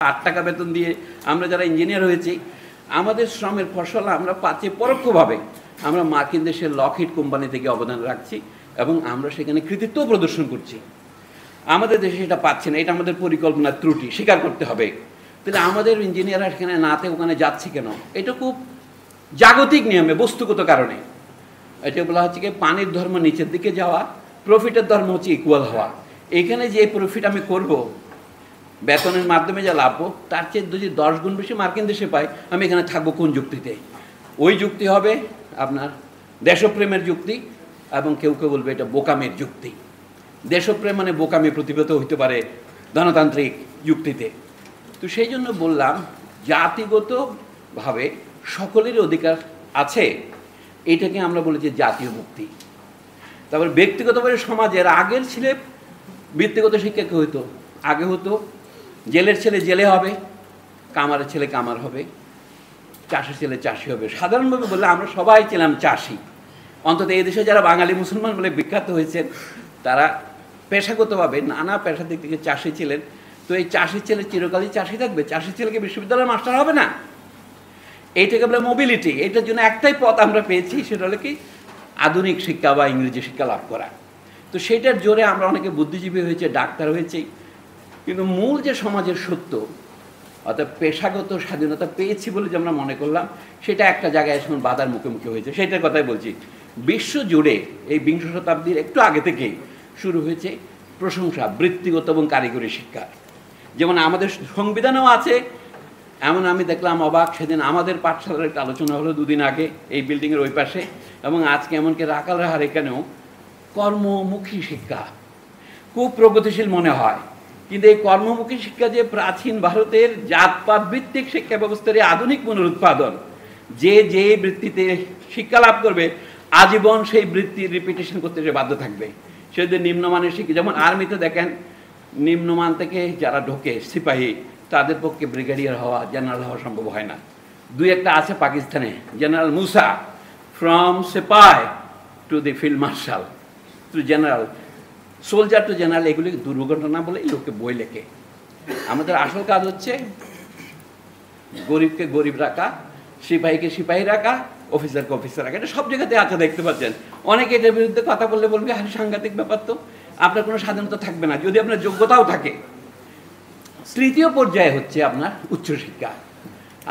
8 টাকা বেতন দিয়ে আমরা যারা ইঞ্জিনিয়ার হয়েছি, আমাদের শ্রমের ফসল আমরা পাচ্ছি পরোক্ষভাবে। আমরা মার্কিন দেশের লকহিড কোম্পানি থেকে অবদান রাখছি এবং আমরা সেখানে কৃতিত্ব প্রদর্শন করছি। আমাদের দেশে সেটা পাচ্ছি না, এটা আমাদের পরিকল্পনার ত্রুটি, স্বীকার করতে হবে। তাহলে আমাদের ইঞ্জিনিয়াররা সেখানে নাতে ওখানে যাচ্ছে কেন? এটা খুব জাগতিক নিয়মে, বস্তুগত কারণে। এটা বলা হচ্ছে কি, পানির ধর্ম নিচের দিকে যাওয়া, প্রফিটের ধর্ম হচ্ছে ইকুয়াল হওয়া। এখানে যে প্রফিট আমি করব বেতনের মাধ্যমে যা লাভ, তার চেয়ে যদি 10 গুণ বেশি মার্কিন দেশে পাই, আমি এখানে থাকবো কোন যুক্তিতে? ওই যুক্তি হবে আপনার দেশপ্রেমের যুক্তি, এবং কেউ কেউ বলবে এটা বোকামের যুক্তি। দেশপ্রেম মানে বোকামি প্রতিভূত হইতে পারে গণতান্ত্রিক যুক্তিতে। তো সেই জন্য বললাম, জাতিগতভাবে সকলের অধিকার আছে, এটাকে আমরা বলি যে জাতীয় মুক্তি। তারপর ব্যক্তিগতভাবে সমাজের আগের ছেলে ব্যক্তিগত শিক্ষা কি হইতো? আগে হতো জেলের ছেলে জেলে হবে, কামারের ছেলে কামার হবে, চাষির ছেলে চাষি হবে। সাধারণভাবে বললে আমরা সবাই ছিলাম চাষি। অন্তত এই দেশে যারা বাঙালি মুসলমান বলে বিখ্যাত হয়েছেন, তারা পেশাগতভাবে নানা পেশার দিক থেকে চাষি ছিলেন। তো এই চাষির ছেলে চিরকালই চাষি থাকবে? চাষির ছেলেকে বিশ্ববিদ্যালয়ের মাস্টার হবে না? এইটাকে বলে মোবিলিটি। এটার জন্য একটাই পথ আমরা পেয়েছি, সেটা হলো কি আধুনিক শিক্ষা বা ইংরেজি শিক্ষা লাভ করা। তো সেটার জোরে আমরা অনেকে বুদ্ধিজীবী হয়েছে, ডাক্তার হয়েছে, কিন্তু মূল যে সমাজের সত্য, অর্থাৎ পেশাগত স্বাধীনতা পেয়েছি বলে যে আমরা মনে করলাম, সেটা একটা জায়গায় এখন বাধার মুখোমুখি হয়েছে। সেটার কথাই বলছি। বিশ্ব জুড়ে এই বিংশ শতাব্দীর একটু আগে থেকেই শুরু হয়েছে প্রশংসা বৃত্তিগত এবং কারিগরি শিক্ষা। যেমন আমাদের সংবিধানেও আছে, এমন আমি দেখলাম অবাক, সেদিন আমাদের পাঠশালার একটা আলোচনা হলো 2 দিন আগে এই বিল্ডিংয়ের ওই পাশে, এবং আজকে এমনকি রাখালরাহার এখানেও কর্মমুখী শিক্ষা খুব প্রগতিশীল মনে হয়। কিন্তু এই কর্মমুখী শিক্ষা যে প্রাচীন ভারতের জাতপাত ভিত্তিক শিক্ষা ব্যবস্থার আধুনিক পুনরুৎপাদন, যে বৃত্তিতে শিক্ষা লাভ করবে আজীবন সেই বৃত্তির রিপিটেশন করতে সে বাধ্য থাকবে। সে যদি নিম্নমানের শিক্ষা, যেমন আর্মিতে দেখেন নিম্নমান থেকে যারা ঢোকে সিপাহী, তাদের পক্ষে ব্রিগেডিয়ার হওয়া, জেনারেল হওয়া সম্ভব হয় না। 2-1টা আছে পাকিস্তানে, general Musa, from sepoy to the field marshal to general, soldier to general, এগুলি দুর্ঘটনা বলে লোকে বই লেখে। আমাদের আসল কাজ হচ্ছে গরিবকে গরিব রাখা, সিপাহীকে সিপাহী রাখা, অফিসারকে অফিসার রাখা। এটা সব জায়গাতে আছে, দেখতে পাচ্ছেন। অনেকে এটার বিরুদ্ধে কথা বললে বলবে আরে সাংঘাতিক ব্যাপার, তো আপনার কোনো স্বাধীনতা থাকবে না যদি আপনার যোগ্যতাও থাকে। তৃতীয় পর্যায়ে হচ্ছে আপনার উচ্চশিক্ষা।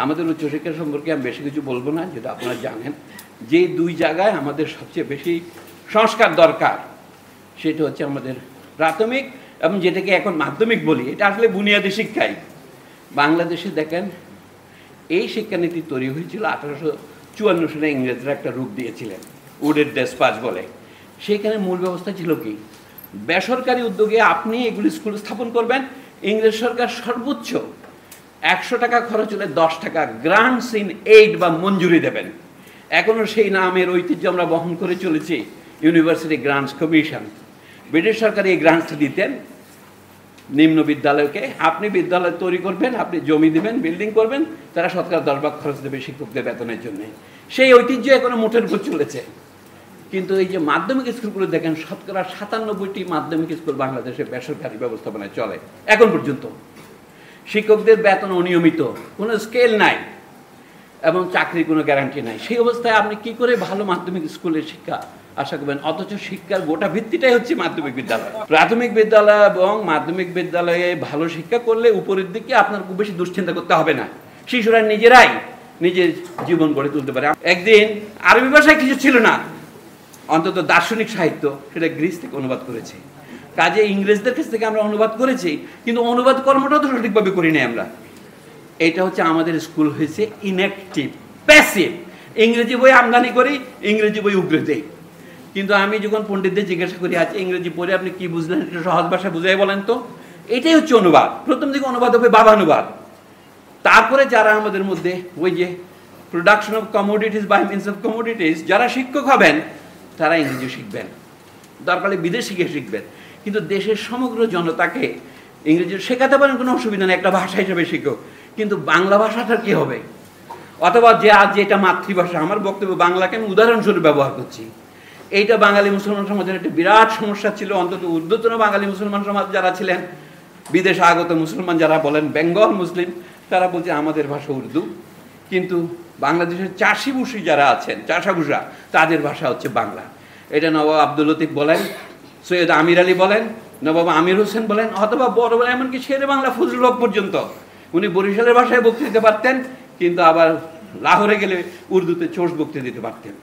আমাদের উচ্চশিক্ষা সম্পর্কে আমি বেশি কিছু বলবো না, যেটা আপনারা জানেন। যে 2 জায়গায় আমাদের সবচেয়ে বেশি সংস্কার দরকার, সেটা হচ্ছে আমাদের প্রাথমিক এবং যেটাকে এখন মাধ্যমিক বলি, এটা আসলে বুনিয়াদী শিক্ষাই। বাংলাদেশে দেখেন এই শিক্ষানীতি তৈরি হয়েছিল 1854 সালে, ইংরেজরা একটা রূপ দিয়েছিলেন, উডের ডেসপাচ বলে। সেইখানে মূল ব্যবস্থা ছিল কি, বেসরকারি উদ্যোগে আপনি এগুলি স্কুল স্থাপন করবেন, ইংরেজ সরকার সর্বোচ্চ 100 টাকা খরচ হলে 10 টাকা গ্রান্টস ইন এইড বা মঞ্জুরি দেবেন। এখনও সেই নামের ঐতিহ্য আমরা বহন করে চলেছি, ইউনিভার্সিটি গ্রান্টস কমিশন। ব্রিটিশ সরকার এই গ্রান্টসটা দিতেন নিম্ন বিদ্যালয়কে। আপনি বিদ্যালয় তৈরি করবেন, আপনি জমি দিবেন, বিল্ডিং করবেন, তারা শতকরা 10 ভাগ খরচ দেবে শিক্ষকদের বেতনের জন্য। সেই ঐতিহ্য এখনো মোটের উপর চলেছে। কিন্তু এই যে মাধ্যমিক স্কুলগুলো দেখেন, শতকরা 97টি মাধ্যমিক স্কুল বাংলাদেশে বেসরকারি ব্যবস্থাপনায় চলে এখন পর্যন্ত। শিক্ষকদের বেতন অনিয়মিত, কোনো স্কেল নাই এবং চাকরির কোনো গ্যারান্টি নাই। সেই অবস্থায় আপনি কি করে ভালো মাধ্যমিক স্কুলের শিক্ষা আশা করবেন? অথচ শিক্ষার গোটা ভিত্তিটাই হচ্ছে মাধ্যমিক বিদ্যালয়। প্রাথমিক বিদ্যালয় এবং মাধ্যমিক বিদ্যালয়ে ভালো শিক্ষা করলে উপরের দিকে আপনার খুব বেশি দুশ্চিন্তা করতে হবে না, শিশুরা নিজেরাই নিজের জীবন গড়ে তুলতে পারে। একদিন আরবি ভাষায় কিছু ছিল না, অন্তত দার্শনিক সাহিত্য, সেটা গ্রিস থেকে অনুবাদ করেছে। কাজে ইংরেজদের কাছ থেকে আমরা অনুবাদ করেছি, কিন্তু অনুবাদ কর্মটা তো সঠিকভাবে করি নাই আমরা। এটা হচ্ছে আমাদের স্কুল হয়েছে ইনঅ্যাক্টিভ, প্যাসিভ। ইংরেজি বই আমদানি করি, ইংরেজি বই উগরে দেই। কিন্তু আমি যখন পণ্ডিতদের জিজ্ঞাসা করি, আচ্ছা ইংরেজি পড়ে আপনি কি বুঝলেন, এটা সহজ ভাষায় বুঝাই বলেন তো। এটাই হচ্ছে অনুবাদ। প্রথম দিকে অনুবাদ হবে বাবানুবাদ, তারপরে যারা আমাদের মধ্যে ওই যে production of commodities by means of commodities, যারা শিক্ষক হবেন তারা ইংরেজি শিখবেন, দরকারে বিদেশে গিয়ে শিখবেন। কিন্তু দেশের সমগ্র জনতাকে ইংরেজি শেখাতে পারেন, কোনো অসুবিধা নেই, একটা ভাষা হিসেবে শিখো। কিন্তু বাংলা ভাষাটার কি হবে? অথবা যে আজ যেটা মাতৃভাষা, আমার বক্তব্য বাংলাকে আমি উদাহরণস্বরূপ ব্যবহার করছি, এইটা বাঙালি মুসলমান সমাজের একটা বিরাট সমস্যা ছিল। অন্তত ঊর্ধ্বতন বাঙালি মুসলমান সমাজ যারা ছিলেন বিদেশে আগত মুসলমান যারা বলেন বেঙ্গল মুসলিম, তারা বলছে আমাদের ভাষা উর্দু, কিন্তু বাংলাদেশের চাষিভূষী যারা আছেন, চাষাভূষা, তাদের ভাষা হচ্ছে বাংলা। এটা নবাব আব্দুল লতিফ বলেন, সৈয়দ আমির আলী বলেন, নবাব আমির হোসেন বলেন, অথবা বড় বড় এমনকি শেরে বাংলা ফজলুল হক পর্যন্ত উনি বরিশালের ভাষায় বক্তৃতা দিতে পারতেন, কিন্তু আবার লাহোরে গেলে উর্দুতে চোষ বক্তৃতা দিতে পারতেন।